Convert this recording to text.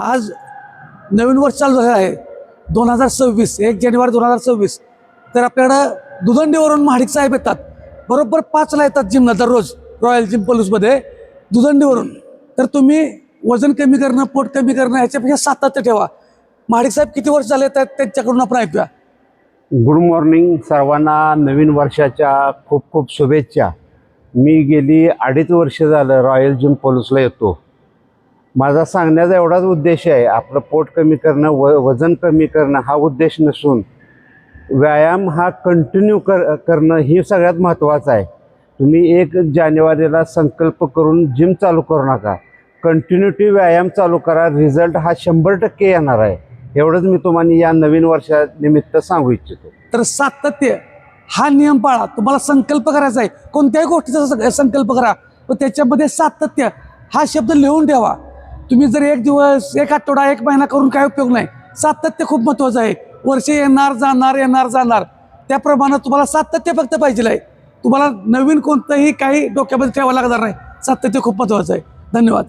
आज नवीन वर्ष चालू झालं आहे 2026, 1 जानेवारी 2026. तर आपल्याकडं दुदंडीवरून महाडिक साहेब येतात. बरोबर 5ला येतात जिमला दररोज रॉयल जिम पलूसमध्ये दुदंडीवरून. तर तुम्ही वजन कमी करणं, पोट कमी करणं ह्याच्यापेक्षा सातत्य ठेवा. महाडिक साहेब किती वर्ष झाले आहेत त्यांच्याकडून आपण ऐकूया. गुड मॉर्निंग सर्वांना. नवीन वर्षाच्या खूप खूप शुभेच्छा. मी गेली 2.5 वर्ष झालं रॉयल जिम पलूसला येतो. माझा सांगण्याचा एवढाच उद्देश आहे, आपलं पोट कमी करणं, वजन कमी करणं हा उद्देश नसून व्यायाम हा कंटिन्यू करणं ही सगळ्यात महत्त्वाचं आहे. तुम्ही 1 जानेवारीला संकल्प करून जिम चालू करू नका, कंटिन्युटी व्यायाम चालू करा. रिझल्ट हा 100% येणार आहे. एवढंच मी तुम्हाला या नवीन वर्षानिमित्त सांगू इच्छितो. तर सातत्य हा नियम पाळा. तुम्हाला संकल्प करायचा आहे, कोणत्याही गोष्टीचा संकल्प करा, पण त्याच्यामध्ये सातत्य हा शब्द लिहून ठेवा. तुम्ही जर 1 दिवस, 1 आठवडा, 1 महिना करून काय उपयोग नाही. सातत्य खूप महत्त्वाचं आहे. वर्ष येणार जाणार येणार जाणार, त्याप्रमाणे तुम्हाला सातत्य फक्त पाहिजे आहे. तुम्हाला नवीन कोणतंही काही डोक्यामध्ये ठेवावं लागणार नाही. सातत्य खूप महत्त्वाचं आहे. धन्यवाद.